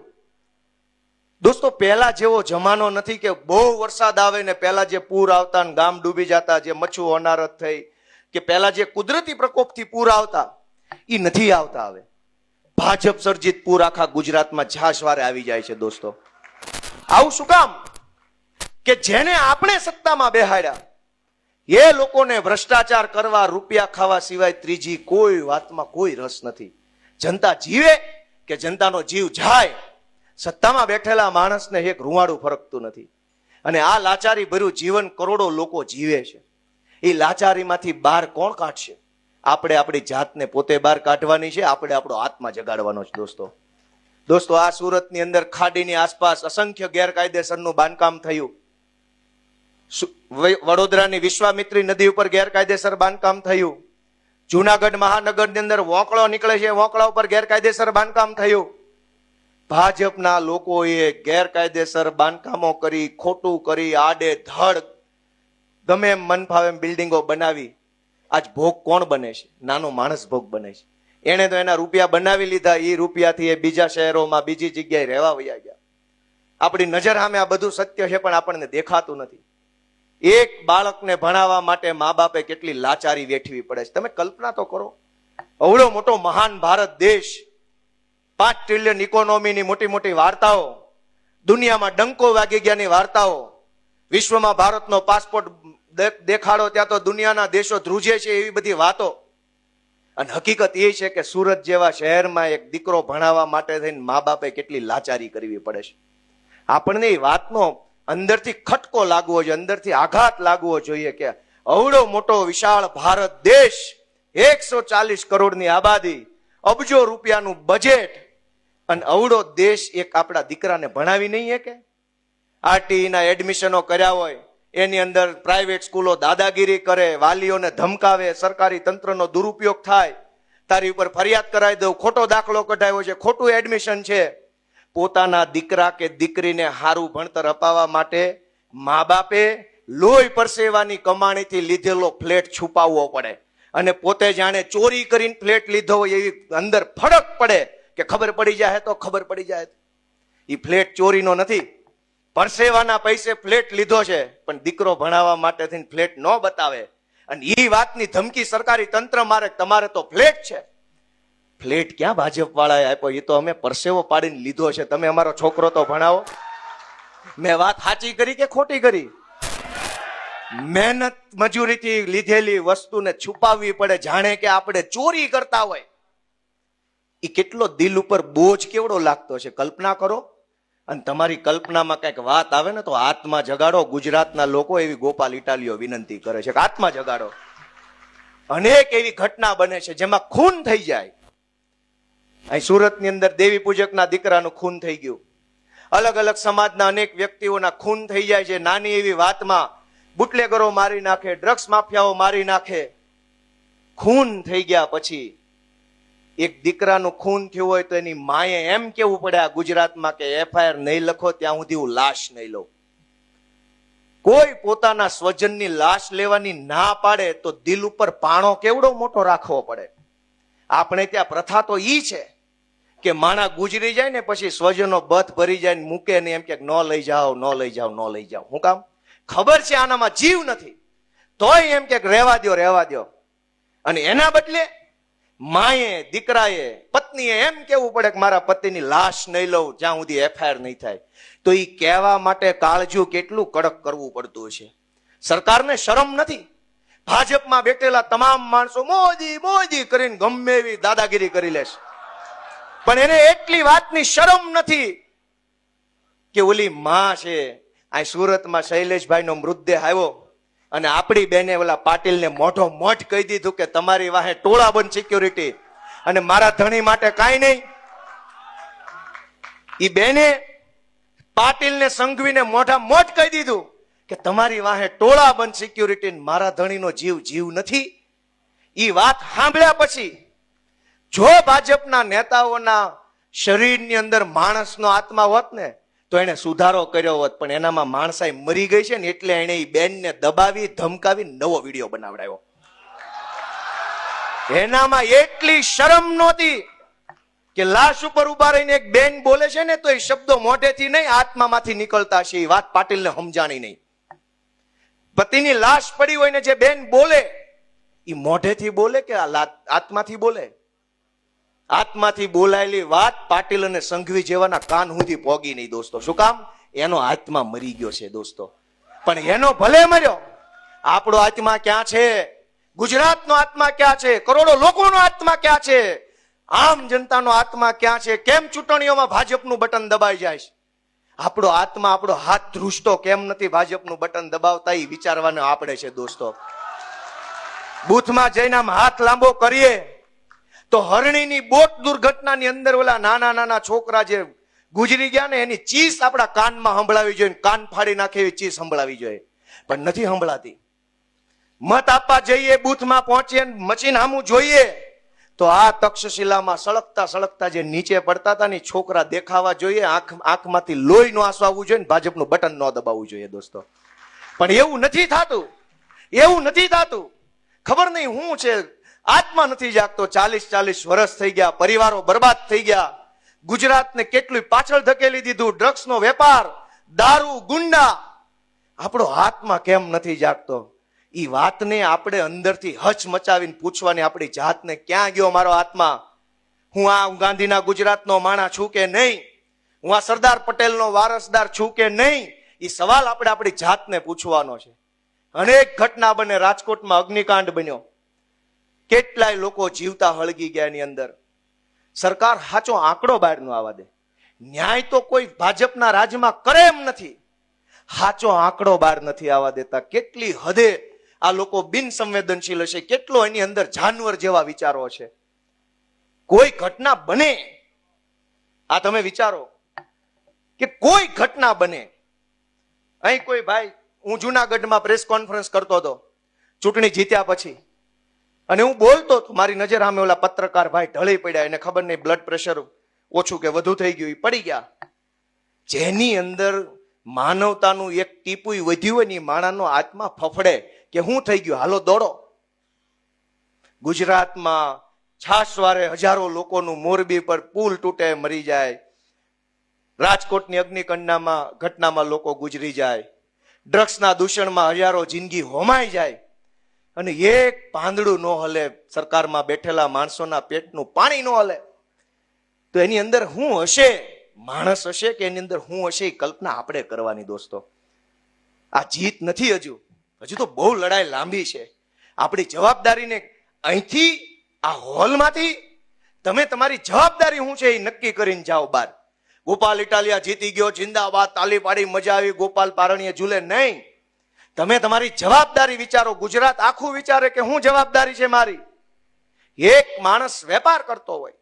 દોસ્તો, પહેલા જેવો જમાનો નથી કે બહુ વરસાદ આવે ને પહેલા જે પૂર આવતા ને ગામ ડૂબી જતા, જે મચ્છુ હોનારત થઈ કે પહેલા જે કુદરતી પ્રકોપથી પૂર આવતા, એ નથી આવતા હવે. ભાજપ સર્જિત પૂર આખા ગુજરાતમાં ઝાસવારે આવી જાય છે. દોસ્તો, આવું શું કામ? કે જેને આપણે સત્તામાં બેહાડ્યા એ લોકોને ભ્રષ્ટાચાર કરવા, રૂપિયા ખાવા સિવાય ત્રીજી કોઈ વાતમાં કોઈ રસ નથી. જનતા જીવે કે જનતાનો જીવ જાય, સત્તામાં બેઠેલા માણસને એક રૂવાડું ફરકતું નથી. અને આ લાચારી ભર્યું જીવન કરોડો લોકો જીવે છે. એ લાચારીમાંથી બહાર કોણ કાઢશે? આપણે આપણી જાતને પોતે બહાર કાઢવાની છે, આપણે આપણો આત્મા જગાડવાનો છે. દોસ્તો, આ સુરતની અંદર ખાડીની આસપાસ અસંખ્ય ગેરકાયદેસરનું બાંધકામ થયું. વડોદરાની વિશ્વામિત્રી નદી ઉપર ગેરકાયદેસર બાંધકામ થયું. જુનાગઢ મહાનગરની અંદર વોંકળો નીકળે છે, વોંકળા ઉપર ગેરકાયદેસર બાંધકામ થયું. ભાજપના લોકોએ ગેરકાયદેસર બાંધકામો કરી, ખોટું કરી, આડે ધડ ગમે એમ મન ફાવે એમ બિલ્ડિંગો બનાવી. આજ ભોગ કોણ બને છે? નાનો માણસ ભોગ બને છે. એને તો એના રૂપિયા બનાવી લીધા, એ રૂપિયાથી એ બીજા શહેરોમાં બીજી જગ્યાએ રહેવા વયા ગયા. આપણી નજર સામે આ બધું સત્ય છે પણ આપણને દેખાતું નથી. એક બાળકને ભણાવવા માટે મા બાપે કેટલી લાચારી વેઠવી પડે છે. તમે કલ્પના તો કરો, અવળો મોટો મહાન ભારત દેશ, 5 ટ્રિલિયન ઇકોનોમીની મોટી મોટી વાર્તાઓ, દુનિયામાં ડંકો વાગી ગયાની વાર્તાઓ, વિશ્વમાં ભારતનો પાસપોર્ટ દેખાડો ત્યાં તો દુનિયાના દેશો ધ્રુજે છે, એવી બધી વાતો. અને હકીકત એ છે કે સુરત જેવા શહેરમાં એક દીકરો ભણાવવા માટે થઈને મા બાપે કેટલી લાચારી કરવી પડે છે. આપણને એ વાતનો અંદરથી ખટકો લાગવો જોઈએ, અંદરથી આઘાત લાગવો જોઈએ કે અવળો મોટો વિશાળ ભારત દેશ, 140 કરોડની આબાદી, અબજો રૂપિયાનું બજેટ, અને અવળો દેશ એક આપણા દીકરાને ભણાવી નહીં શકે? આરટીઈ ના એડમિશનો કર્યા હોય, એની અંદર પ્રાઇવેટ સ્કૂલો દાદાગીરી કરે, વાલીઓને ધમકાવે, સરકારી તંત્રનો દુરુપયોગ થાય, તારી ઉપર ફરિયાદ કરાવી દઉં, ખોટો દાખલો કઢાવ્યો છે, ખોટું એડમિશન છે. પોતાના દીકરા કે દીકરીને સારું ભણતર અપાવવા માટે મા બાપે લોહી પરસેવાની કમાણીથી લીધેલો ફ્લેટ છુપાવવો પડે, અને પોતે જાણે ચોરી કરીને ફ્લેટ લીધો હોય એવી અંદર ફરક પડે કે ખબર પડી જાય તો ખબર પડી જાય. એ ફ્લેટ ચોરીનો નથી, પરસેવાના પૈસે ફ્લેટ લીધો છે, પણ દીકરો ભણાવવા માટે થઈને ફ્લેટ ન બતાવે, અને એ વાતની ધમકી સરકારી તંત્ર મારે, તમારે તો ફ્લેટ છે. ફ્લેટ ક્યાં ભાજપ વાળાએ આપ્યો? એ તો અમે પરસેવો પાડીને લીધો છે. તમે અમારો છોકરો તો ભણાવો. મેં વાત સાચી કરી કે ખોટી કરી? મહેનત મજૂરીથી લીધેલી વસ્તુને છુપાવવી પડે, જાણે કે આપણે ચોરી કરતા હોય. એ કેટલો દિલ ઉપર બોજ કેવડો લાગતો છે, કલ્પના કરો. અને તમારી કલ્પનામાં કઈક વાત આવે ને તો આત્મા જગાડો. ગુજરાતના લોકો એવી ગોપાલ ઇટાલીઓ વિનંતી કરે છે કે આત્મા જગાડો. અનેક એવી ઘટના બને છે જેમાં ખૂન થઈ જાય. અહીં સુરતની અંદર દેવી પૂજકના દીકરાનું ખૂન થઈ ગયું. અલગ અલગ સમાજના અનેક વ્યક્તિઓના ખૂન થઈ જાય છે નાની એવી વાતમાં. બુટલેગરો મારી નાખે, ડ્રગ્સ માફિયાઓ મારી નાખે. ખૂન થઈ ગયા પછી એક દીકરાનું ખૂન થયું હોય તો એની માએ એમ કેવું પડે આ ગુજરાતમાં કે એફઆઈઆર નહીં લખો ત્યાં સુધી હું લાશ નહીં લઉં. કોઈ પોતાના સ્વજનની લાશ લેવાની ના પાડે તો દિલ ઉપર પાણો કેવડો મોટો રાખવો પડે. આપણે ત્યાં પ્રથા તો ઈ છે કે માણા ગુજરી જાય ને પછી સ્વજનો બથ ભરી જાય ને મૂકે ને એમ કે ન લઈ જાઓ, ન લઈ જાઓ, ન લઈ જાઓ. હું કામ? ખબર છે આનામાં જીવ નથી, તોય એમ કે રહેવા દો, રહેવા દો. અને એના બદલે માએ, દીકરાએ, પત્નીએ એમ કેવું પડે કે મારા પતિની લાશ નહીં લઉં જ્યાં સુધી એફઆઈઆર નહીં થાય. તો એ કહેવા માટે કાળજું કેટલું કડક કરવું પડતું છે. સરકારને શરમ નથી. ભાજપમાં બેઠેલા તમામ માણસો મોદી મોદી કરીને ગમે એવી દાદાગીરી કરી લેશે, પણ એને એટલી વાતની શરમ નથી કે ઓલી માં છે. આ સુરતમાં શૈલેષભાઈ નો મૃતદેહ આવ્યો અને આપણી બેને ઓલા પાટીલને મોઢો મોઢ કહી દીધું કે તમારી વાહે ટોળા બંધ સિક્યોરિટી અને મારા ધણી માટે કાંઈ નહીં. ઈ બેને પાટીલને સંઘવીને મોઢા મોઢ કહી દીધું કે તમારી વાહે ટોળા બંધ સિક્યોરિટી, મારા ધણીનો જીવ જીવ નથી. ઈ વાત સાંભળ્યા પછી જો ભાજપના નેતાઓના શરીરની અંદર માણસનો આત્મા હોત ને તો એને સુધારો કર્યો હોત, પણ એનામાં માણસાઈ મરી ગઈ છે ને એટલે એને એ બેનને દબાવી ધમકાવી નવો વિડીયો બનાવડાવ્યો. એનામાં એટલી શરમ નહોતી કે લાશ ઉપર ઉભા રહીને એક બેન બોલે છે ને તો એ શબ્દો મોઢેથી નહીં આત્મામાંથી નીકળતા છે. એ વાત પાટીલને સમજાણી નહીં. પતિની લાશ પડી હોય ને જે બેન બોલે એ મોઢેથી બોલે કે આત્માથી બોલે? આત્માથી બોલાયેલી વાત પાટીલ અને સંઘવી જેવાના કાન સુધી પોગી નહીં દોસ્તો. શું કામ? એનો આત્મા મરી ગયો છે દોસ્તો. પણ એનો ભલે મર્યો, આપણો આત્મા ક્યાં છે? ગુજરાતનો આત્મા ક્યાં છે? કરોડો લોકોનો આત્મા ક્યાં છે? આમ જનતાનો આત્મા ક્યાં છે? કેમ ચૂંટણીઓમાં ભાજપનું બટન દબાઈ જાય છે? આપણો આત્મા, આપણો હાથ ધ્રુજતો કેમ નથી ભાજપનું બટન દબાવતા? એ વિચારવાનું આપણે છે દોસ્તો. બૂથમાં જઈને આમ હાથ લાંબો કરીએ તો હરણીની બોટ દુર્ઘટનાની અંદર ઓલા નાના નાના છોકરા જે ગુજરી ગયા ને એની ચીસ આપણા કાનમાં સંભળાવી જોઈએ, કાન ફાડી નાખે એવી ચીસ સંભળાવી જોઈએ, પણ નથી સંભળાતી. મત આપવા જઈએ, બૂથમાં પહોંચીએ, મશીન સામું જોઈએ તો આ તક્ષશિલામાં સળગતા સળગતા જે નીચે પડતા હતા ને છોકરા દેખાવા જોઈએ, આંખમાંથી લોહી નો આંસુ આવવું જોઈએ, ભાજપનું બટન ન દબાવવું જોઈએ દોસ્તો. પણ એવું નથી થતું, એવું નથી થતું. ખબર નહીં શું છે, આત્મા નથી જાગતો. 40-40 વર્ષ થઈ ગયા, પરિવારો બરબાદ થઈ ગયા, ગુજરાતને કેટલું પાછળ ધકેલી દીધું. ડ્રગ્સનો વેપાર, દારૂ, ગુંડા. આપણો આત્મા કેમ નથી જાગતો? ઈ વાતને આપણે અંદરથી હચ મચાવીને પૂછવાની આપણી જાતને, ક્યાં ગયો મારો આત્મા? હું આ ગાંધીના ગુજરાતનો માણસ છું કે નહીં? હું આ સરદાર પટેલનો વારસદાર છું કે નહીં? એ સવાલ આપણે આપણી જાતને પૂછવાનો છે. અનેક ઘટના બને. રાજકોટમાં અગ્નિકાંડ બન્યો, કેટલાય લોકો જીવતા હળગી ગયા. એની અંદર સરકાર સાચો આંકડો બહાર નો આવવા દે. ન્યાય તો કોઈ ભાજપના રાજમાં કરે એમ નથી. સાચો આંકડો બહાર નથી આવવા દેતા. કેટલી હદે આ લોકો બિન સંવેદનશીલ હશે, કેટલો એની અંદર જાનવર જેવા વિચારો છે. કોઈ ઘટના બને, આ તમે વિચારો કે કોઈ ઘટના બને. અહીં કોઈ ભાઈ, હું જુનાગઢમાં પ્રેસ કોન્ફરન્સ કરતો હતો ચૂંટણી જીત્યા પછી, અને હું બોલતો હતો, મારી નજર સામે ઓલા પત્રકાર ભાઈ ઢળી પડ્યા. એને ખબર નહીં બ્લડ પ્રેશર ઓછું કે વધુ થઈ ગયું, પડી ગયા. જેની અંદર માનવતાનું એક ટીપું વધ્યું હોય ને માણાનો આત્મા ફફડે કે શું થઈ ગયું, હાલો દોડો. ગુજરાતમાં છાસવારે હજારો લોકોનું, મોરબી પર પુલ તૂટે મરી જાય, રાજકોટની અગ્નિકાંડમાં ઘટનામાં લોકો ગુજરી જાય, ડ્રગ્સના દૂષણમાં હજારો જિંદગી હોમાઈ જાય, અને એક પાંદડું ન હલે. સરકારમાં બેઠેલા માણસોના પેટનું પાણી ન હલે. તો એની અંદર શું હશે? માણસ હશે કે એની અંદર શું હશે? એ કલ્પના આપણે કરવાની દોસ્તો. આ જીત નથી હજુ. હજુ તો બહુ લડાઈ લાંબી છે. આપણી જવાબદારીને અહીંથી આ હોલમાંથી તમે તમારી જવાબદારી શું છે એ નક્કી કરીને જાઓ બહાર. ગોપાલ ઇટાલિયા જીતી ગયો, જિંદાબાદ, તાલી પાડી, મજા આવી, ગોપાલ પારણીએ ઝૂલે નહીં. તમે તમારી જવાબદારી વિચારો. ગુજરાત આખું વિચારે કે શું જવાબદારી છે મારી. એક માણસ વેપાર કરતો હોય,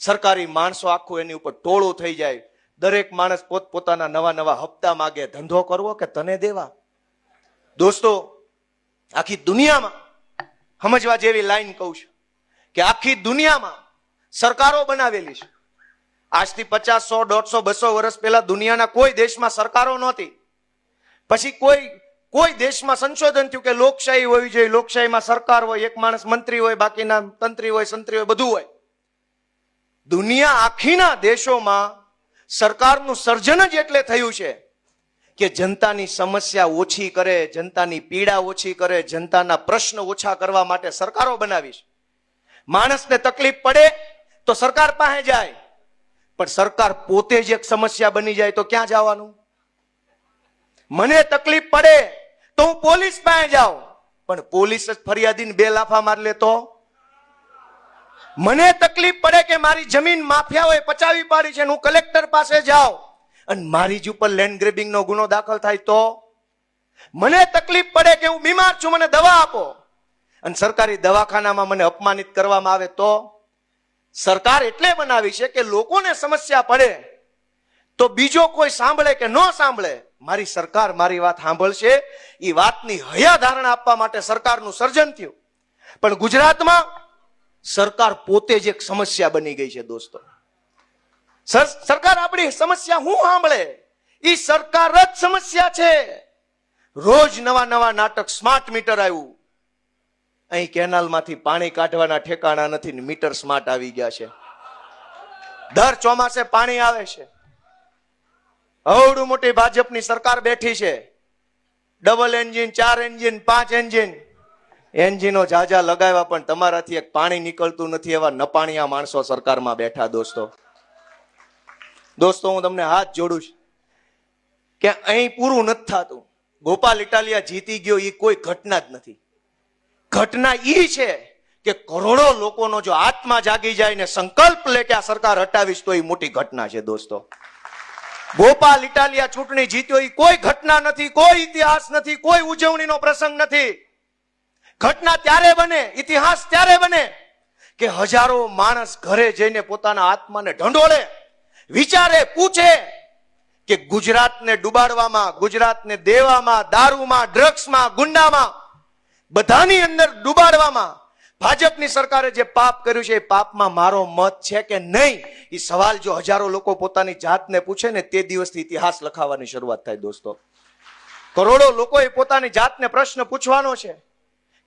સરકારી માણસો આખું એની ઉપર ટોળું થઈ જાય. દરેક માણસ પોતપોતાના નવા નવા હપ્તા માગે. ધંધો કરવો કે તને દેવા? દોસ્તો, આખી દુનિયામાં સમજવા જેવી લાઈન કહું છું કે આખી દુનિયામાં સરકારો બનાવેલી છે. આજથી 50, 100, 150, 200 વર્ષ પહેલા દુનિયાના કોઈ દેશમાં સરકારો નહોતી. પછી કોઈ દેશમાં સંશોધન થયું કે લોકશાહી હોવી જોઈએ, લોકશાહીમાં સરકાર હોય, એક માણસ મંત્રી હોય, બાકીના તંત્રી હોય, સંત્રી હોય, બધું હોય. દુનિયા આખીના દેશોમાં સરકારનું સર્જન જ એટલે થયું છે કે જનતાની સમસ્યા ઓછી કરે, જનતાની પીડા ઓછી કરે, જનતાના પ્રશ્ન ઓછા કરવા માટે સરકારો બનાવી છે. માણસને તકલીફ પડે તો સરકાર પાસે જાય, પણ સરકાર પોતે જ એક સમસ્યા બની જાય તો ક્યાં જવાનું? મને તકલીફ પડે તો હું પોલીસ પાસે જાઉં, પણ પોલીસ જ ફરિયાદીને 2 લાફા માર લે તો? મને તકલીફ પડે કે મારી જમીન માફિયાઓએ પચાવી પાડી છે, હું કલેક્ટર પાસે જાઉં અને મારી જ ઉપર લેન્ડ ગ્રેબિંગ નો ગુનો દાખલ થાય તો? મને તકલીફ પડે કે હું બીમાર છું, મને દવા આપો, અને સરકારી દવાખાનામાં મને અપમાનિત કરવામાં આવે તો? સરકાર એટલે બનાવી છે કે લોકોને સમસ્યા પડે તો બીજો કોઈ સાંભળે કે ન સાંભળે, મારી સરકાર મારી વાત સાંભળશે એ વાતની હયા ધારણા આપવા માટે સરકારનું સર્જન થયું. પણ ગુજરાતમાં સરકાર પોતે જ એક સમસ્યા બની ગઈ છે. દોસ્તો, સરકાર આપણી સમસ્યા હું સાંભળે? એ સરકાર જ સમસ્યા છે. રોજ નવા નવા નાટક. સ્માર્ટ મીટર આવ્યું, અહીં કેનાલમાંથી પાણી કાઢવાના ઠેકાણા નથી ને મીટર સ્માર્ટ આવી ગયા છે. દર ચોમાસે પાણી આવે છે. અવડું મોટી ભાજપની સરકાર બેઠી છે. ડબલ એન્જિન, 4 એન્જિન, 5 એન્જિન, એન્જિનો જાજા લગાવ્યા પણ તમારાથી એક પાણી નીકળતું નથી એવા નપાણિયા માણસો સરકારમાં બેઠા. દોસ્તો, હું તમને હાથ જોડું છું કે અહીં પૂરું નથી થતું. ગોપાલ ઇટાલિયા જીતી ગયો એ કોઈ ઘટના જ નથી. ઘટના ઈ છે કે કરોડો લોકોનો જો આત્મા જાગી જાય ને સંકલ્પ લે કે આ સરકાર હટાવીશ તો એ મોટી ઘટના છે. દોસ્તો, ગોપાલ ઇટાલિયા ચૂંટણી જીત્યો એ કોઈ ઘટના નથી, કોઈ ઇતિહાસ નથી, કોઈ ઉજવણીનો પ્રસંગ નથી. ઘટના ત્યારે બને, ઇતિહાસ ત્યારે બને કે હજારો માણસ ઘરે જઈને પોતાના આત્માને ઢંઢોળે, વિચારે, પૂછે કે ગુજરાતને ડૂબાડવામાં, ગુજરાતને દેવામાં, દારૂમાં, ડ્રગ્સમાં, ગુંડામાં, બધાની અંદર ડૂબાડવામાં ભાજપની સરકારે જે પાપ કર્યું છે એ પાપમાં મારો મત છે કે નહીં, એ સવાલ જો હજારો લોકો પોતાની જાતને પૂછે ને તે દિવસથી ઇતિહાસ લખાવાની શરૂઆત થાય. દોસ્તો, કરોડો લોકોએ પોતાની જાતને પ્રશ્ન પૂછવાનો છે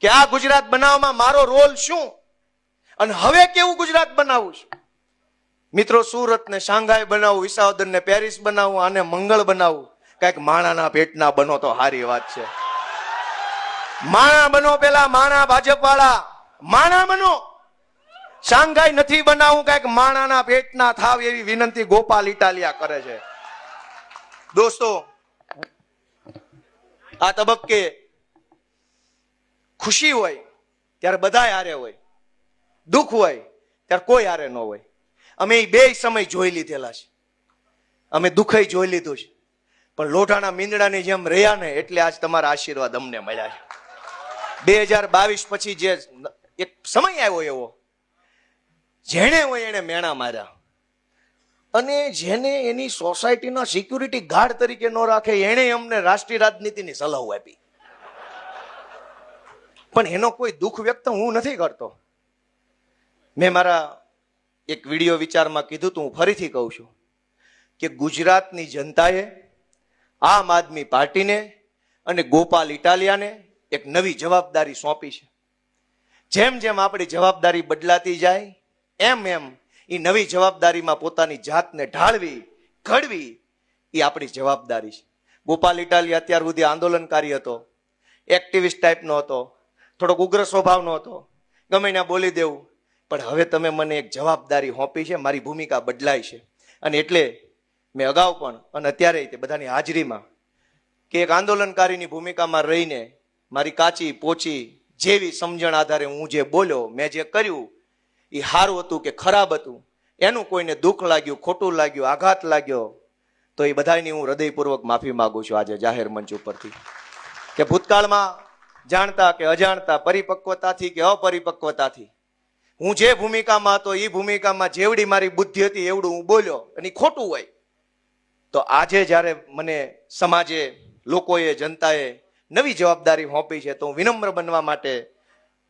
કે આ ગુજરાત બનાવવામાં મારો રોલ શું અને હવે કેવું ગુજરાત બનાવવું છે. મિત્રો, સુરત ને શાંઘાઈ બનાવવું, વિસાવદર ને પેરિસ બનાવવું, આને મંગળ બનાવવું, કઈક માણાના પેટના બનો તો સારી વાત છે. માણા બનો, પેલા માણા ભાજપ વાળા માણા બનો. શાંઘાઈ નથી બનાવવું, કઈક માણાના પેટના થાવ એવી વિનંતી ગોપાલ ઇટાલિયા કરે છે. દોસ્તો, આ તબક્કે ખુશી હોય ત્યારે બધા હારે હોય, દુઃખ હોય ત્યારે કોઈ હારે ન હોય. અમે એ 2 સમય જોઈ લીધેલા છે. અમે દુઃખ જોઈ લીધું છે, પણ લોઢાના મીંદડાની જેમ રહ્યા ને એટલે આજ તમારા આશીર્વાદ અમને મળ્યા છે. 2022 પછી જે એક સમય આવ્યો એવો, જેણે હોય એને મેણા માર્યા અને જેને એની સોસાયટીના સિક્યુરિટી ગાર્ડ તરીકે ન રાખે એને અમને રાષ્ટ્રીય રાજનીતિની સલાહ આપી. પણ એનો કોઈ દુઃખ વ્યક્ત હું નથી કરતો. મેં મારા એક વિડીયો વિચારમાં કીધું તું, હું ફરીથી કહું છું કે ગુજરાતની જનતાએ આમ આદમી પાર્ટીને અને ગોપાલ ઇટાલિયાને એક નવી જવાબદારી સોંપી છે. જેમ જેમ આપણી જવાબદારી બદલાતી જાય એમ એમ એ નવી જવાબદારીમાં પોતાની જાતને ઢાળવી, ઘડવી એ આપણી જવાબદારી છે. ગોપાલ ઇટાલિયા અત્યાર સુધી આંદોલનકારી હતો, એક્ટિવિસ્ટ ટાઈપનો હતો, થોડોક ઉગ્ર સ્વભાવનો હતો, ગમે ત્યાં બોલી દેવું. પણ હવે તમે મને એક જવાબદારી સોંપી છે, મારી ભૂમિકા બદલાઈ છે. અને એટલે મેં અગાઉ પણ અને અત્યારે તે બધાની હાજરીમાં કે એક આંદોલનકારીની ભૂમિકામાં રહીને મારી કાચી પોચી જેવી સમજણ આધારે હું જે બોલ્યો, મેં જે કર્યું એ સારું હતું કે ખરાબ હતું, એનું કોઈને દુઃખ લાગ્યું, ખોટું લાગ્યું, આઘાત લાગ્યો, તો એ બધાની હું હૃદયપૂર્વક માફી માંગુ છું આજે જાહેર મંચ ઉપરથી કે ભૂતકાળમાં જાણતા કે અજાણતા, પરિપક્વતાથી કે અપરિપક્વતાથી હું જે ભૂમિકામાં હતો એ ભૂમિકામાં જેવડી મારી બુદ્ધિ હતી એવડું હું બોલ્યો અને ખોટું હોય તો આજે જ્યારે મને સમાજે, લોકોએ, જનતાએ નવી જવાબદારી સોંપી છે તો હું વિનમ્ર બનવા માટે,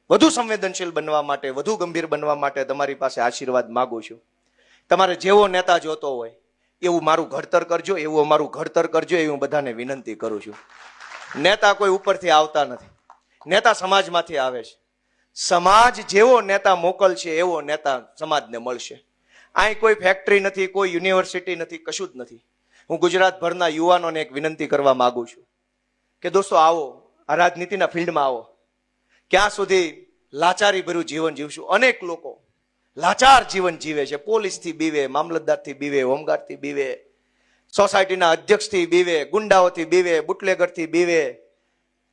વધુ સંવેદનશીલ બનવા માટે, વધુ ગંભીર બનવા માટે તમારી પાસે આશીર્વાદ માગું છું. તમારે જેવો નેતા જોતો હોય એવું મારું ઘડતર કરજો, એવું અમારું ઘડતર કરજો, એવી હું બધાને વિનંતી કરું છું. નેતા કોઈ ઉપરથી આવતા નથી, નેતા સમાજમાંથી આવે છે. સમાજ જેવો નેતા મોકલશે એવો નેતા સમાજને મળશે. અહીં કોઈ ફેક્ટરી નથી, કોઈ યુનિવર્સિટી નથી, કશું જ નથી. હું ગુજરાતભરના યુવાનોને એક વિનંતી કરવા માંગુ છું કે દોસ્તો આવો, આ રાજનીતિના ફિલ્ડમાં આવો. ક્યાં સુધી લાચારી ભર્યું જીવન જીવશું? અનેક લોકો લાચાર જીવન જીવે છે. પોલીસથી બીવે, મામલતદારથી બીવે, હોમગાર્ડથી બીવે, સોસાયટીના અધ્યક્ષથી બીવે, ગુંડાઓથી બીવે, બુટલેગરથી બીવે.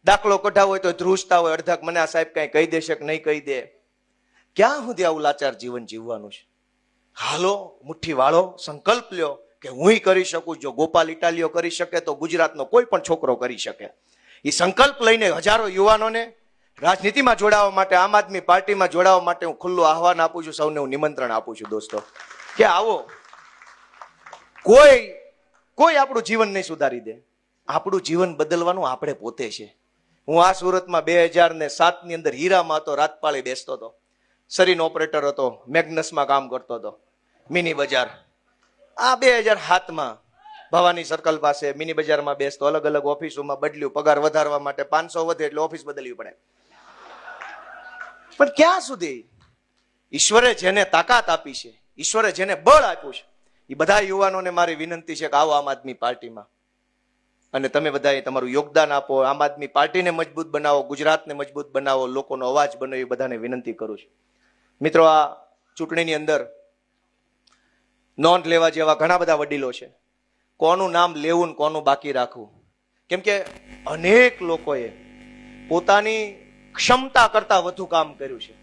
દાખલો કઢાવો હોય તો ધ્રુજતા હોય અડધાક, મને આ સાહેબ કઈ કહી દેશે કે નહીં કહી દે. ક્યાં સુધી આવું લાચાર જીવન જીવવાનું છે? હાલો, મુઠ્ઠી વાળો, સંકલ્પ લ્યો કે હું કરી શકું. જો ગોપાલ ઇટાલિયો કરી શકે તો ગુજરાતનો કોઈ પણ છોકરો કરી શકે. એ સંકલ્પ લઈને હજારો યુવાનોને રાજનીતિમાં જોડાવા માટે, આમ આદમી પાર્ટીમાં જોડાવા માટે હું ખુલ્લું આહવાન આપું છું. સૌને હું નિમંત્રણ આપું છું દોસ્તો કે આવો. કોઈ આપણું જીવન નહીં સુધારી દે. આપણું જીવન બદલવાનું આપણે પોતે છે. હું આ સુરતમાં 2007 ની અંદર હીરામાં હતો, રાતપાળી બેસતો હતો, સરીન ઓપરેટર હતો, મેગ્નસમાં કામ કરતો હતો, મિની બજાર. આ 2007માં ભવાની સર્કલ પાસે મિની બજારમાં બેસતો, અલગ અલગ ઓફિસોમાં બદલ્યું, પગાર વધારવા માટે 500 વધે એટલે ઓફિસ બદલવી પડે. પણ ક્યાં સુધી? ઈશ્વરે જેને તાકાત આપી છે, ઈશ્વરે જેને બળ આપ્યું છે, એ બધા યુવાનોને મારી વિનંતી છે કે આવો આમ આદમી પાર્ટીમાં અને તમે બધાએ તમારું યોગદાન આપો. આમ આદમી પાર્ટીને મજબૂત બનાવો, ગુજરાતને મજબૂત બનાવો, લોકોનો અવાજ બનો, એ બધાને વિનંતી કરું છું. મિત્રો, આ ચૂંટણીની અંદર નોંધ લેવા જેવા ઘણા બધા વડીલો છે. કોનું નામ લેવું ને કોનું બાકી રાખવું, કેમ કે અનેક લોકોએ પોતાની ક્ષમતા કરતા વધુ કામ કર્યું છે.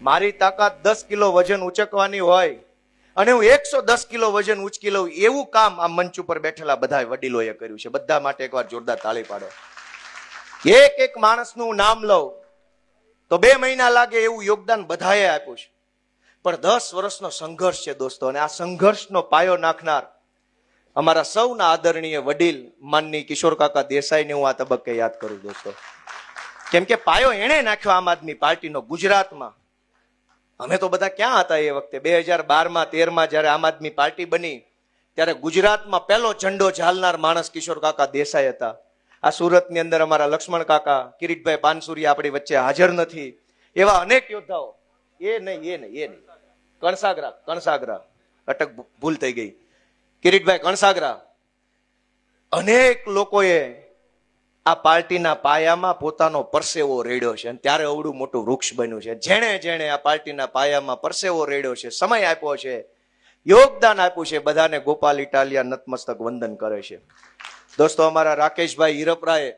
મારી તાકાત 10 કિલો વજન ઉચકવાની હોય અને હું 110 કિલો વજન ઉચકી લઉં, એવું કામ આ મંચ ઉપર બેઠેલા બધા વડીલોએ કર્યું છે. બધા માટે એકવાર જોરદાર તાળી પાડો. એક એક માણસનું નામ લઉં તો 2 મહિના લાગે એવું યોગદાન બધાએ આપ્યું છે. પણ 10 વર્ષનો સંઘર્ષ છે દોસ્તો, અને આ સંઘર્ષનો પાયો નાખનાર અમારા સૌના આદરણીય વડીલ માનની કિશોર કાકા દેસાઈને હું આ તબક્કે યાદ કરું દોસ્તો. કેમ કે પાયો એણે નાખ્યો આમ આદમી પાર્ટીનો ગુજરાતમાં. અમે તો બધા ક્યાં હતા એ વખતે? 2012માં 13માં જયારે આમ આદમી પાર્ટી બની ત્યારે ગુજરાતમાં પહેલો ઝંડો ઝાલનાર માણસ કિશોર કાકા દેસાઈ હતા. આ સુરતની અંદર અમારા લક્ષ્મણ કાકા, કિરીટભાઈ પાનસુરિયા આપણી વચ્ચે હાજર નથી, એવા અનેક યોદ્ધાઓ. એ નહીં કણસાગરા અટક ભૂલ થઈ ગઈ, કિરીટભાઈ કણસાગરા. અનેક લોકોએ આ પાર્ટીના પાયામાં પોતાનો પરસેવો રેડ્યો છે અને ત્યારે અવડું મોટું વૃક્ષ બન્યું છે. જેણે આ પાર્ટીના પાયામાં પરસેવો રેડ્યો છે, સમય આપ્યો છે, યોગદાન આપ્યું છે, બધાને ગોપાલ ઇટાલિયા નતમસ્તક વંદન કરે છે. દોસ્તો, અમારા રાકેશભાઈ હિરપરાએ,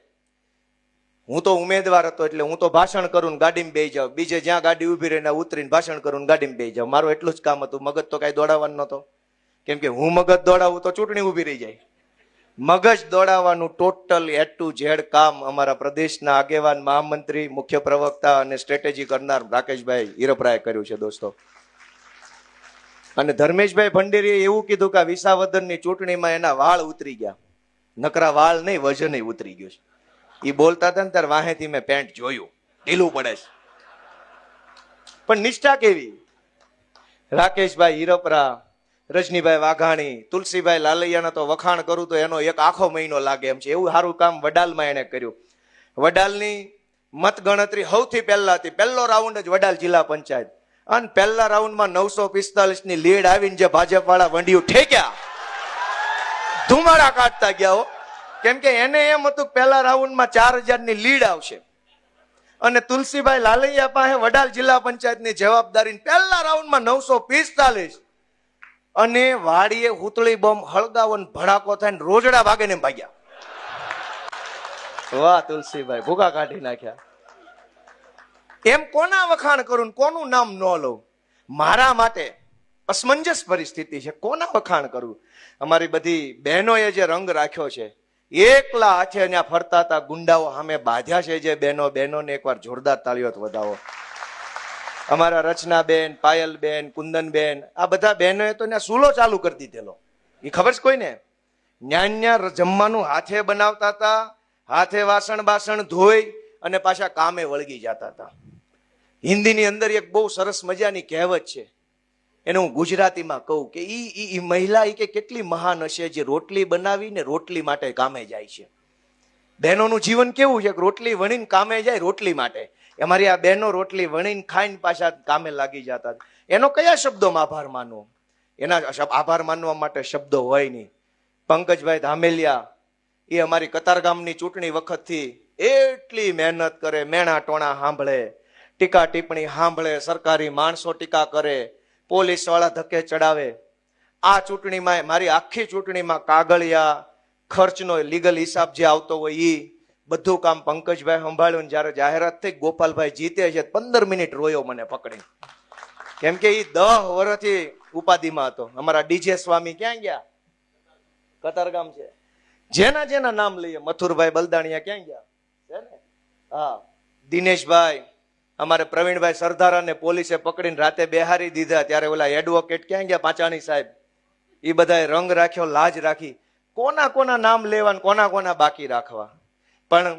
હું તો ઉમેદવાર હતો એટલે હું તો ભાષણ કરું ગાડીમાં બેસી જાઉં, બીજે જ્યાં ગાડી ઉભી રહીને ઉતરીને ભાષણ કરું ગાડીમાં બેસી જાઉં. મારું એટલું જ કામ હતું, મગજ તો કઈ દોડાવવાનું નહોતો. કેમ કે હું મગજ દોડાવું તો ચૂંટણી ઉભી રહી જાય. મગજ દોડાવવાનું ટોટલ A to Z કામ અમારા પ્રદેશના આગેવાન, મહામંત્રી, મુખ્ય પ્રવક્તા અને સ્ટ્રેટેજી કરનાર રાકેશભાઈ હિરપરાએ કર્યું છે દોસ્તો. અને ધર્મેશભાઈ ભંડેરીએ એવું કીધું કે વિસાવદરની ચૂંટણીમાં એના વાળ ઉતરી ગયા. નકરા વાળ નહીં, વજન ઉતરી ગયું છે. એ બોલતા હતા ને ત્યારે વાહેથી મેં પેન્ટ જોયું, ઢીલું પડે છે. પણ નિષ્ઠા કેવી! રાકેશભાઈ હિરપરા, રજનીભાઈ વાઘાણી, તુલસીભાઈ લાલૈયાના તો વખાણ કરું તો એનો એક આખો મહિનો લાગે એમ છે. એવું સારું કામ વડાલમાં એને કર્યું. વડાલની મત ગણતરી સૌથી પહેલા હતી, પહેલો રાઉન્ડ જ વડાલ જિલ્લા પંચાયત, અને પહેલા રાઉન્ડમાં 945 ની લીડ આવીને જે ભાજપ વાળા વંડિયું ઠેક્યા, ધુમાડા કાઢતા ગયા હો. કેમ કે એને એમ હતું પહેલા રાઉન્ડમાં 4000 ની લીડ આવશે અને તુલસીભાઈ લાલૈયા પાસે વડાલ જિલ્લા પંચાયતની જવાબદારી પહેલા રાઉન્ડમાં 945 અને વાડીએ હુતળી બોમ્બ હળગાવન ભડાકો થાય રોજડા ભાગે ને ભાગ્યા. વાહ તુલસીભાઈ, ભૂકા કાઢી નાખ્યા. એમ કોના વખાણ કરું ને કોનું નામ ન લઉં? મારા માટે અસમંજસ પરિસ્થિતિ છે, કોના વખાણ કરું? અમારી બધી બહેનોએ જે રંગ રાખ્યો છે, એકલા હાથે ત્યાં ફરતા હતા ગુંડાઓ સામે બાધ્યા છે જે બહેનોને એકવાર જોરદાર તાળીઓ વધાવો. અમારા રચનાબેન, પાયલબેન, કુંદનબેન, આ બધા બહેનોએ તો ત્યાં સૂલો ચાલુ કરી દીધેલો. એ ખબર છે કોઈને? ન્યા જમવાનું હાથે બનાવતા હતા, હાથે વાસણ ધોઈ અને પાછા કામે વળગી જતા હતા. હિન્દીની અંદર એક બહુ સરસ મજાની કહેવત છે, એને હું ગુજરાતીમાં કહું કે ઈ મહિલા કે કેટલી મહાન હશે જે રોટલી બનાવીને રોટલી માટે કામે જાય છે. બહેનોનું જીવન કેવું છે કે રોટલી વણીને કામે જાય રોટલી માટે. અમારી આ બહેનો રોટલી વણીને ખાઈને પાછા કામે લાગી જતા. એનો કયા શબ્દોમાં આભાર માનવો? એના આભાર માનવા માટે શબ્દો હોય નહીં. પંકજભાઈ ધામેલિયા એ અમારી કતારગામની ચૂંટણી વખતથી એટલી મહેનત કરે, મેણા ટોણા સાંભળે, ટીકા ટિપ્પણી સાંભળે, સરકારી માણસો ટીકા કરે, પોલીસ વાળા ધક્કે ચડાવે. આ ચૂંટણીમાં મારી આખી ચૂંટણીમાં કાગળિયા, ખર્ચનો લીગલ હિસાબ જે આવતો હોય એ બધું કામ પંકજભાઈ સંભાળ્યું. જયારે જાહેરાત થઈ ગોપાલભાઈ જીતે છે 15 મિનિટ રોયો મને પકડી, કેમ કે એ 10 વર્ષથી ઉપાધિમાં હતો. અમારા ડીજે સ્વામી ક્યાં ગયા? કતારગામ છે. જેના નામ લઈએ, મથુરભાઈ બલદાણિયા ક્યાં ગયા છે ને? હા, દિનેશભાઈ, અમારે પ્રવીણભાઈ સરદારાને પોલીસે પકડીને રાતે બેહારી દીધા. ત્યારે ઓલા એડવોકેટ ક્યાં ગયા? પાંચાણી સાહેબ. એ બધાએ રંગ રાખ્યો, લાજ રાખી. કોના નામ લેવા, કોના બાકી રાખવા? પણ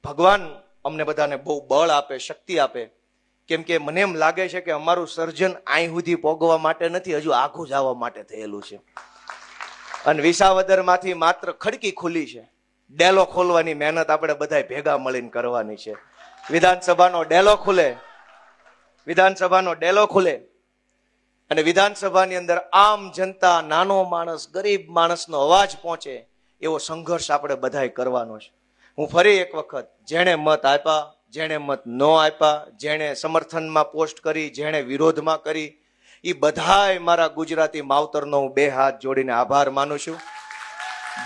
ભગવાન અમને બધાને બહુ બળ આપે, શક્તિ આપે. કેમ કે મને એમ લાગે છે કે અમારું સર્જન અહીં સુધી પોગવા માટે નથી, હજુ આઘું જવા માટે થયેલું છે. અને વિસાવદર માંથી માત્ર ખડકી ખુલી છે. ડેલો ખોલવાની મહેનત આપણે બધા ભેગા મળીને કરવાની છે. વિધાનસભાનો ડેલો ખુલે અને વિધાનસભાની અંદર આમ જનતા, નાનો માણસ, ગરીબ માણસનો અવાજ પહોંચે એવો સંઘર્ષ આપણે બધાએ કરવાનો છે. હું ફરી એક વખત, જેણે મત આપ્યા, જેણે મત ન આપ્યા, જેણે સમર્થનમાં પોસ્ટ કરી, જેણે વિરોધમાં કરી, એ બધાય મારા ગુજરાતી માવતરનો હું 2 હાથ જોડીને આભાર માનું છું.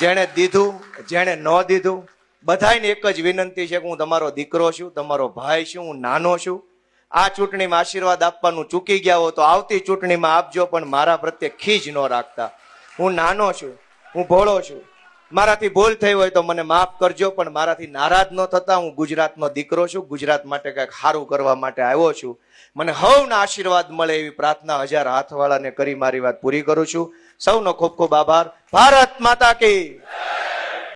જેણે દીધું, જેણે ન દીધું, બધાને એક જ વિનંતી છે કે હું તમારો દીકરો છું, તમારો ભાઈ છું, હું નાનો છું. આ ચૂંટણીમાં આશીર્વાદ આપવાનું ચૂકી ગયા હો તો આવતી ચૂંટણીમાં આપજો, પણ મારા પ્રત્યે ખીજ ન રાખતા. હું નાનો છું, હું ભોળો છું, મારાથી ભૂલ થઈ હોય તો મને માફ કરજો, પણ મારાથી નારાજ ન થતા. હું ગુજરાતનો દીકરો છું, ગુજરાત માટે કંઈક સારું કરવા માટે આવ્યો છું. મને હવના આશીર્વાદ મળે એવી પ્રાર્થના 1000 હાથવાળાને કરી મારી વાત પૂરી કરું છું. સૌનો ખૂબ ખૂબ આભાર. ભારત માતા કી